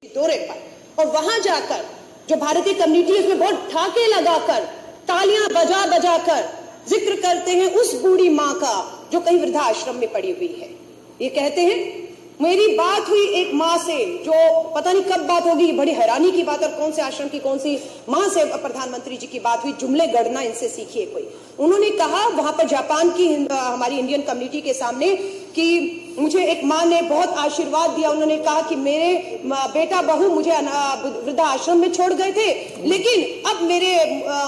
दौरे पर, और वहां जाकर जो भारतीय कम्युनिटी उसमें बहुत ठाके लगाकर तालियां बजा बजा कर जिक्र करते हैं उस बूढ़ी मां का जो कहीं वृद्धाश्रम में पड़ी हुई है। ये कहते हैं मेरी बात हुई एक माँ से, जो पता नहीं कब बात होगी, बड़ी हैरानी की बात, और कौन से आश्रम की कौन सी माँ से प्रधानमंत्री जी की बात हुई, जुमले गढ़ना इनसे सीखिए कोई। उन्होंने कहा वहां पर जापान की हमारी इंडियन कम्युनिटी के सामने कि मुझे एक माँ ने बहुत आशीर्वाद दिया। उन्होंने कहा कि मेरे बेटा बहू मुझे वृद्धाश्रम में छोड़ गए थे, लेकिन अब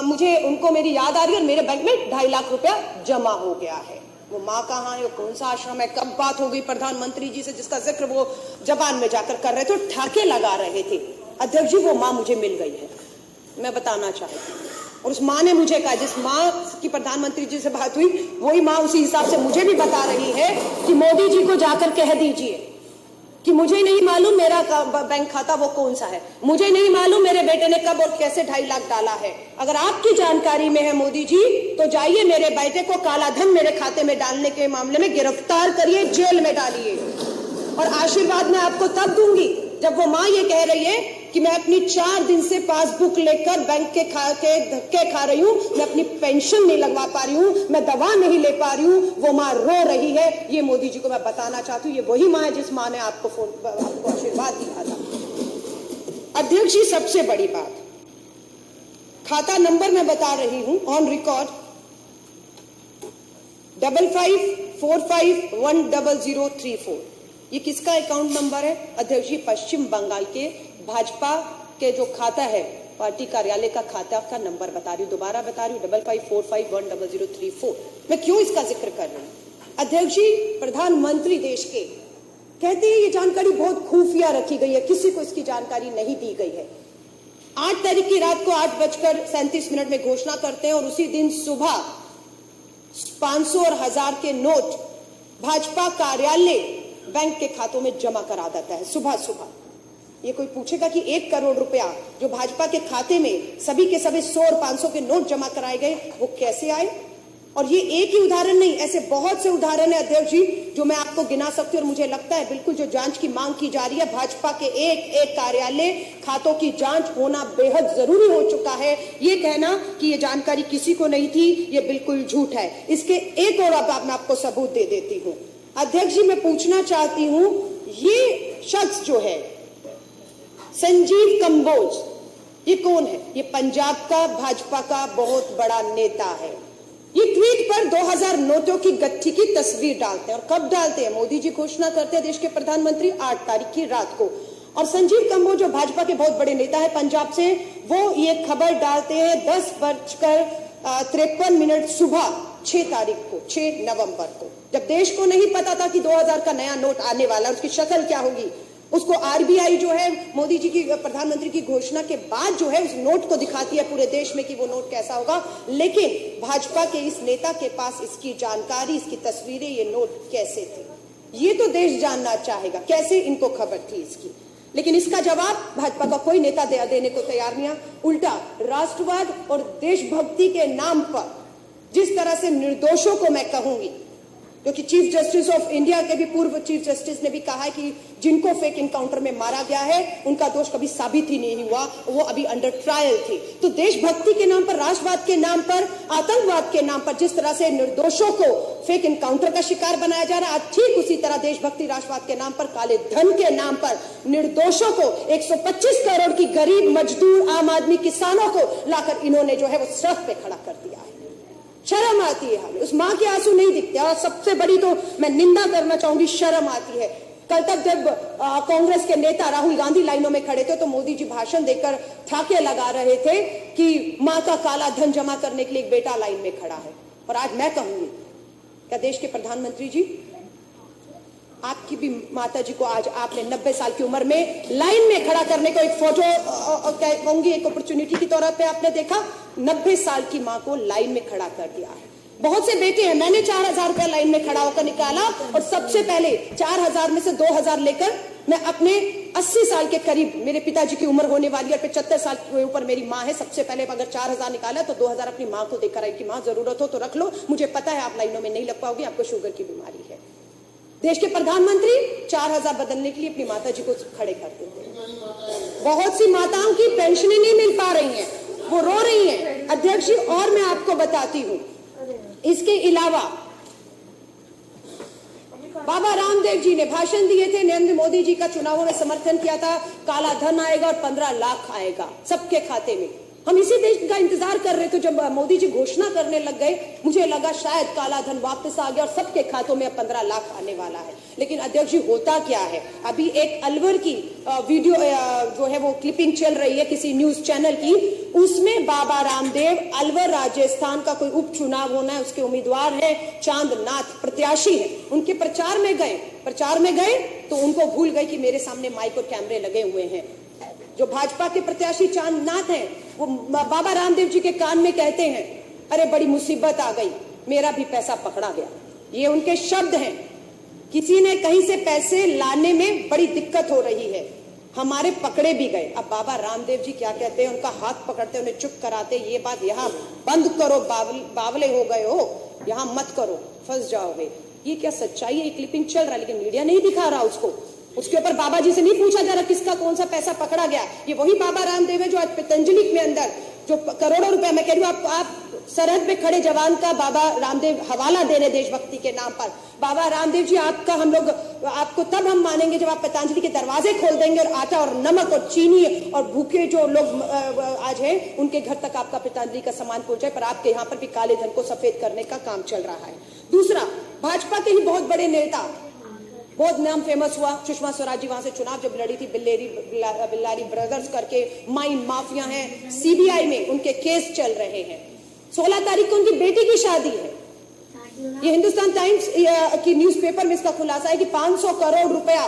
मुझे उनको मेरी याद आ रही है और मेरे बैंक में 2.5 लाख रुपया जमा हो गया है। वो माँ कहाँ है, कौन सा आश्रम है, कब बात हो गई प्रधानमंत्री जी से जिसका जिक्र वो जापान में जाकर कर रहे थे, ठाके लगा रहे थे। अध्यक्ष जी, वो माँ मुझे मिल गई है, मैं बताना चाहती हूँ। और उस माँ ने मुझे कहा, जिस माँ की प्रधानमंत्री जी से बात हुई वही माँ उसी हिसाब से मुझे भी बता रही है कि मोदी जी को जाकर कह दीजिए कि मुझे नहीं मालूम मेरा बैंक खाता वो कौन सा है, मुझे नहीं मालूम मेरे बेटे ने कब और कैसे 2.5 लाख डाला है। अगर आपकी जानकारी में है मोदी जी, तो जाइए मेरे बेटे को काला धन मेरे खाते में डालने के मामले में गिरफ्तार करिए, जेल में डालिए। और आशीर्वाद मैं आपको तब दूंगी जब वो माँ ये कह रही है कि मैं अपनी 4 दिन से पासबुक लेकर बैंक के धक्के खा रही हूँ, मैं अपनी पेंशन नहीं लगवा पा रही हूँ, मैं दवा नहीं ले पा रही हूँ, वो माँ रो रही है। ये मोदी जी को मैं बताना चाहती हूँ, ये वही माँ है जिस माँ ने आपको आशीर्वाद दिया था। अध्यक्ष जी, सबसे बड़ी बात, खाता नंबर मैं बता रही हूँ ऑन रिकॉर्ड 5545100034। ये किसका अकाउंट नंबर है अध्यक्ष जी? पश्चिम बंगाल के भाजपा के जो खाता है, पार्टी कार्यालय का खाता का नंबर बता रही हूँ, दोबारा बता रही हूँ 5545100034। मैं क्यों इसका जिक्र कर रही हूँ अध्यक्ष जी? प्रधानमंत्री देश के कहते हैं ये जानकारी बहुत खुफिया रखी गई है, किसी को इसकी जानकारी नहीं दी गई है। 8 तारीख की रात को 8:37 में घोषणा करते हैं और उसी दिन सुबह 500 और 1000 के नोट भाजपा कार्यालय बैंक के खातों में जमा करा देता है सुबह सुबह। ये कोई पूछेगा कि 1 करोड़ रुपया जो भाजपा के खाते में सभी के सभी 100 और 500 के नोट जमा कराए गए, वो कैसे आए? और ये एक ही उदाहरण नहीं, ऐसे बहुत से उदाहरण है अध्यक्ष जी जो मैं आपको गिना सकती हूँ। और मुझे लगता है बिल्कुल जो जांच की मांग की जा रही है, भाजपा के एक कार्यालय खातों की जांच होना बेहद जरूरी हो चुका है। ये कहना कि ये जानकारी किसी को नहीं थी, ये बिल्कुल झूठ है। इसके एक और अब मैं आपको सबूत दे देती हूँ अध्यक्ष जी। मैं पूछना चाहती हूँ, ये शख्स जो है संजीव कंबोज, ये कौन है? ये पंजाब का भाजपा का बहुत बड़ा नेता है। ये ट्वीट पर 2000 नोटों की गट्ठी की तस्वीर डालते हैं। और कब डालते हैं? मोदी जी घोषणा करते हैं देश के प्रधानमंत्री 8 तारीख की रात को। और संजीव कंबोज जो भाजपा के बहुत बड़े नेता है पंजाब से, वो ये खबर डालते हैं 10:53 सुबह 6 तारीख को, 6 नवंबर को, जब देश को नहीं पता था कि 2000 का नया नोट आने वाला, उसकी शक्ल क्या होगी। उसको आरबीआई जो है मोदी जी की प्रधानमंत्री की घोषणा के बाद जो है उस नोट को दिखाती है पूरे देश में कि वो नोट कैसा होगा। लेकिन भाजपा के इस नेता के पास इसकी जानकारी, इसकी तस्वीरें, ये नोट कैसे थे, ये तो देश जानना चाहेगा, कैसे इनको खबर थी इसकी। लेकिन इसका जवाब भाजपा का कोई नेता देने को तैयार नहीं है। उल्टा राष्ट्रवाद और देशभक्ति के नाम पर जिस तरह से निर्दोषों को मैं कहूंगी, क्योंकि चीफ जस्टिस ऑफ इंडिया के भी पूर्व चीफ जस्टिस ने भी कहा है कि जिनको फेक इनकाउंटर में मारा गया है उनका दोष कभी साबित ही नहीं हुआ, वो अभी अंडर ट्रायल थे। तो देशभक्ति के नाम पर, राष्ट्रवाद के नाम पर, आतंकवाद के नाम पर जिस तरह से निर्दोषों को फेक इनकाउंटर का शिकार बनाया जा रहा है, ठीक उसी तरह देशभक्ति राष्ट्रवाद के नाम पर, काले धन के नाम पर निर्दोषों को, 125 करोड़ की गरीब मजदूर आम आदमी किसानों को लाकर इन्होंने जो है वो सड़क पे खड़ा कर दिया है। शर्म आती है हमें, उस मां के आंसू नहीं दिखते। और सबसे बड़ी तो मैं निंदा करना चाहूंगी, शर्म आती है। कल तक जब कांग्रेस के नेता राहुल गांधी लाइनों में खड़े थे तो मोदी जी भाषण देकर ठाके लगा रहे थे कि मां का काला धन जमा करने के लिए एक बेटा लाइन में खड़ा है। और आज मैं कहूंगी, क्या देश के प्रधानमंत्री जी, आपकी भी माता जी को आज आपने 90 साल की उम्र में लाइन में खड़ा करने को एक कहूंगी एक अपॉर्चुनिटी के तौर पे आपने देखा? 90 साल की मां को लाइन में खड़ा कर दिया है। बहुत से बेटे हैं, मैंने 4000 रुपया लाइन में खड़ा होकर निकाला और सबसे पहले 4000 में से 2000 लेकर मैं अपने 80 साल के करीब, मेरे पिताजी की उम्र होने वाली है, 75 साल के ऊपर मेरी माँ है, सबसे पहले अगर 4000 निकाला तो 2000 अपनी माँ को देकर आई कि माँ जरूरत हो तो रख लो, मुझे पता है आप लाइनों में नहीं लग पाओगे, आपको शुगर की बीमारी है। देश के प्रधानमंत्री 4000 बदलने के लिए अपनी माता जी को खड़े कर देते हैं। बहुत सी माताओं की पेंशनें नहीं मिल पा रही हैं, वो रो रही हैं। अध्यक्ष जी, और मैं आपको बताती हूं, इसके अलावा बाबा रामदेव जी ने भाषण दिए थे, नरेंद्र मोदी जी का चुनावों में समर्थन किया था, काला धन आएगा और 15 लाख आएगा सबके खाते में। हम इसी देश का इंतजार कर रहे थे। जब मोदी जी घोषणा करने लग गए, मुझे लगा शायद काला धन वापस आ गया और सबके खातों में अब 15 लाख आने वाला है। लेकिन अध्यक्ष जी, होता क्या है, अभी एक अलवर की वीडियो जो है वो क्लिपिंग चल रही है किसी न्यूज चैनल की, उसमें बाबा रामदेव अलवर राजस्थान का कोई उपचुनाव होना है, उसके उम्मीदवार है, चांदनाथ प्रत्याशी है, उनके प्रचार में गए तो उनको भूल गए कि मेरे सामने माइक और कैमरे लगे हुए हैं। जो भाजपा के प्रत्याशी चांदनाथ हैं, वो बाबा रामदेव जी के कान में कहते हैं, अरे बड़ी मुसीबत आ गई, मेरा भी पैसा पकड़ा गया। ये उनके शब्द हैं। किसी ने कहीं से पैसे लाने में बड़ी दिक्कत हो रही है, हमारे पकड़े भी गए। अब बाबा रामदेव जी क्या कहते हैं, उनका हाथ पकड़ते, उन्हें चुप कराते, ये बात यहाँ बंद करो, बावले हो गए हो, यहाँ मत करो, फंस जाओगे। ये क्या सच्चाई है? ये क्लिपिंग चल रहा है लेकिन मीडिया नहीं दिखा रहा उसको। उसके ऊपर बाबा जी से नहीं पूछा जा रहा किसका कौन सा पैसा पकड़ा गया। ये वही बाबा रामदेव है जो आज पतंजलि में अंदर जो करोड़ों रुपए, मैं कह रही हूँ आप सरहद पे खड़े जवान का बाबा रामदेव हवाला दे रहे देशभक्ति के नाम पर। बाबा रामदेव जी, आपका हम लोग आपको तब हम मानेंगे जब आप पतंजलि के दरवाजे खोल देंगे और आटा और नमक और चीनी और भूखे जो लोग आज हैं उनके घर तक आपका पतंजलि का सामान पहुंच जाए। पर आपके यहाँ पर भी काले धन को सफेद करने का काम चल रहा है। दूसरा, भाजपा के ही बहुत बड़े नेता, बहुत नाम फेमस हुआ, सुषमा स्वराज जी वहां से चुनाव जब लड़ी थी, बिल्लारी ब्रदर्स करके माइन माफिया हैं, सीबीआई में उनके केस चल रहे हैं। 16 तारीख को उनकी बेटी की शादी है। ये हिंदुस्तान टाइम्स की न्यूज़पेपर में इसका खुलासा है कि 500 करोड़ रुपया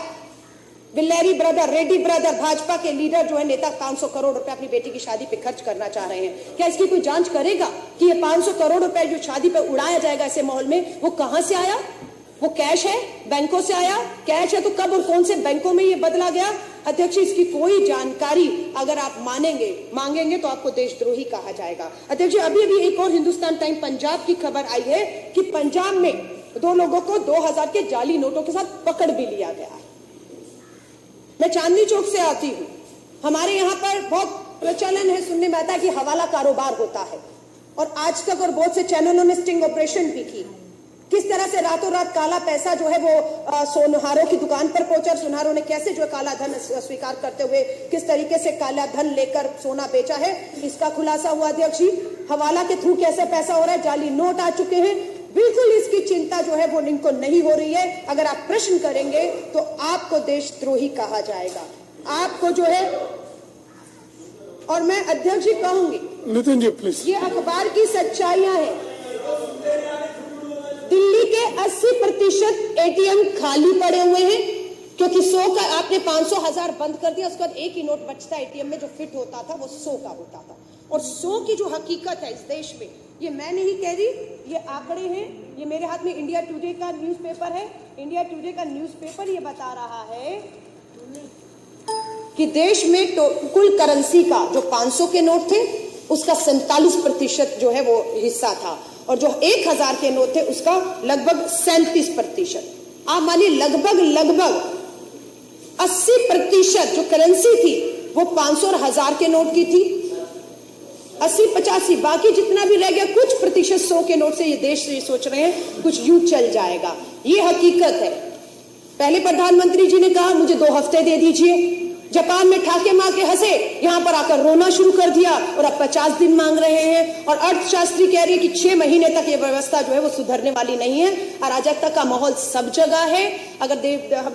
बिल्लारी ब्रदर, रेड्डी ब्रदर, भाजपा के लीडर जो है नेता, 500 करोड़ रुपया अपनी बेटी की शादी पे खर्च करना चाह रहे हैं। क्या इसकी कोई जांच करेगा कि ये 500 करोड़ रुपया जो शादी पे उड़ाया जाएगा ऐसे माहौल में, वो कहां से आया? वो कैश है, बैंकों से आया? कैश है तो कब और कौन से बैंकों में ये बदला गया? अध्यक्ष, इसकी कोई जानकारी अगर आप मांगेंगे तो आपको देशद्रोही कहा जाएगा। अध्यक्ष, अभी एक और हिंदुस्तान टाइम पंजाब की खबर आई है कि पंजाब में 2 लोगों को 2000 के जाली नोटों के साथ पकड़ भी लिया गया है। मैं चांदनी चौक से आती हूँ, हमारे यहाँ पर बहुत प्रचलन है, सुनने में आता है कि हवाला कारोबार होता है, और आज तक और बहुत से चैनलों ने स्टिंग ऑपरेशन भी की। किस तरह से रातों रात काला पैसा जो है वो सोनारों की दुकान पर पहुंचा, सोनारों ने कैसे जो काला धन स्वीकार करते हुए किस तरीके से काला धन लेकर सोना बेचा है, इसका खुलासा हुआ। अध्यक्ष जी, हवाला के थ्रू कैसे पैसा हो रहा है, जाली नोट आ चुके हैं, बिल्कुल इसकी चिंता जो है वो इनको नहीं हो रही है। अगर आप प्रश्न करेंगे तो आपको देशद्रोही कहा जाएगा, आपको जो है। और मैं अध्यक्ष जी कहूंगी, नितिन जी प्लीज, ये अखबार की सच्चाइयां हैं। दिल्ली के 80% एटीएम खाली पड़े हुए हैं क्योंकि 100 का आपने 500 1000 बंद कर दिया, उसके बाद एक ही नोट बचता एटीएम में जो फिट होता था वो 100 का होता था। और 100 की जो हकीकत है इस देश में, ये मैं नहीं कह रही, ये आंकड़े हैं। ये मेरे हाथ में इंडिया टुडे का न्यूज़पेपर है। इंडिया टुडे का न्यूज़पेपर ये बता रहा है कि देश में कुल करेंसी का जो 500 के नोट थे उसका 47% जो है वो हिस्सा था, और जो 1000 के नोट थे उसका लगभग 37%। आप मानिए लगभग 80% जो करेंसी थी वो 500 और 1000 के नोट की थी। 80-85 बाकी जितना भी रह गया, कुछ प्रतिशत 100 के नोट से ये देश ये सोच रहे हैं कुछ यूं चल जाएगा। ये हकीकत है। पहले प्रधानमंत्री जी ने कहा मुझे 2 हफ्ते दे दीजिए, जापान में ठाके मार के हंसे, यहां पर आकर रोना शुरू कर दिया और अब 50 दिन मांग रहे हैं। और अर्थशास्त्री कह रही है कि 6 महीने तक ये व्यवस्था जो है वो सुधरने वाली नहीं है। अराजकता का माहौल सब जगह है। अगर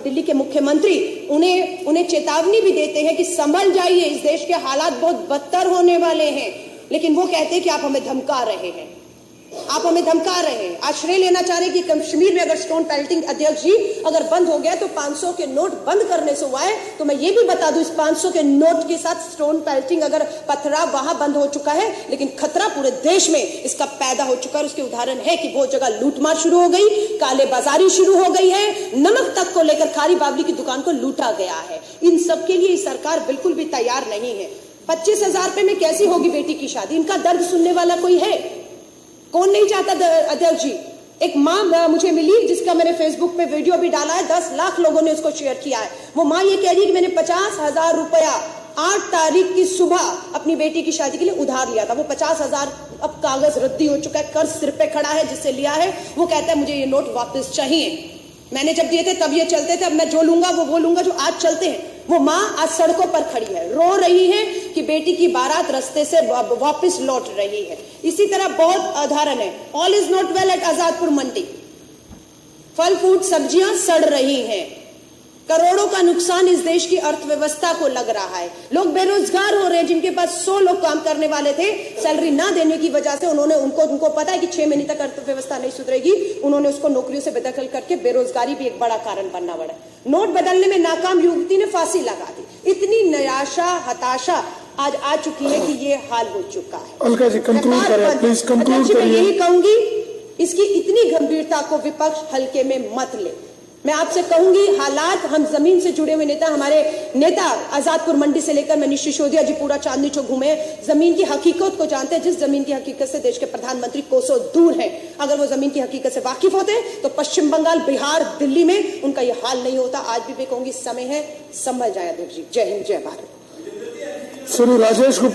दिल्ली के मुख्यमंत्री उन्हें चेतावनी भी देते हैं कि संभल जाइए, इस देश के हालात बहुत बदतर होने वाले हैं, लेकिन वो कहते हैं कि आप हमें धमका रहे हैं, आप हमें धमका रहे हैं। आश्रय लेना चाह रहे हैं कि कश्मीर में अगर स्टोन पेल्टिंग, अध्यक्ष जी, अगर बंद हो गया तो 500 के नोट बंद करने से हुआ है। तो मैं ये भी बता दूं, इस 500 के नोट के साथ स्टोन पेल्टिंग अगर पथराव वहां बंद हो चुका है, लेकिन खतरा पूरे देश में इसका पैदा हो चुका है। उसके उदाहरण है कि बहुत जगह लूटमार शुरू हो गई, काले बाजारी शुरू हो गई है, नमक तक को लेकर खारी बाबली की दुकान को लूटा गया है। इन सब के लिए सरकार बिल्कुल भी तैयार नहीं है। 25,000 रुपए में कैसी होगी बेटी की शादी? इनका दर्द सुनने वाला कोई है? कौन नहीं चाहता अध्यक्ष जी? एक माँ मुझे मिली जिसका मैंने फेसबुक पे वीडियो भी डाला है, 10 लाख लोगों ने उसको शेयर किया है। वो माँ ये कह रही है कि मैंने 50,000 रुपया 8 तारीख की सुबह अपनी बेटी की शादी के लिए उधार लिया था। वो 50,000 अब कागज रद्दी हो चुका है, कर्ज सिर पे खड़ा है जिससे लिया है। वो कहता है मुझे ये नोट वापस चाहिए, मैंने जब दिए थे तब ये चलते थे, अब मैं जो लूंगा वो लूंगा जो आज चलते हैं। वो माँ आज सड़कों पर खड़ी है, रो रही है कि बेटी की बारात रास्ते से वापस लौट रही है। इसी तरह बहुत उदाहरण है। All is not well at Azadpur Mandi, फल फूल सब्जियां सड़ रही हैं, करोड़ों का नुकसान इस देश की अर्थव्यवस्था को लग रहा है। लोग बेरोजगार हो रहे हैं, जिनके पास 100 लोग काम करने वाले थे, सैलरी ना देने की वजह से उनको पता है कि 6 महीने तक अर्थव्यवस्था नहीं सुधरेगी, उन्होंने उसको नौकरियों से बेदखल करके बेरोजगारी भी एक बड़ा कारण बनना पड़ा। नोट बदलने में नाकाम युवती ने फांसी लगा दी। इतनी निराशा हताशा आज आ चुकी है कि ये हाल हो चुका है। अलका जी कंक्लूड करें प्लीज, कंक्लूड करिए। यही कहूंगी, इसकी इतनी गंभीरता को विपक्ष हल्के में मत ले। मैं आपसे कहूंगी, हालात, हम जमीन से जुड़े हुए नेता, हमारे नेता आजादपुर मंडी से लेकर मनीष सिसोदिया जी पूरा चांदनी चौक घूमे, जमीन की हकीकत को जानते हैं। जिस जमीन की हकीकत से देश के प्रधानमंत्री कोसों दूर हैं, अगर वो जमीन की हकीकत से वाकिफ होते तो पश्चिम बंगाल, बिहार, दिल्ली में उनका ये हाल नहीं होता। आज भी मैं कहूंगी समय है, समझ जाए अध्यक्ष जी। जय हिंद, जय भारत। श्री राजेश गुप्ता।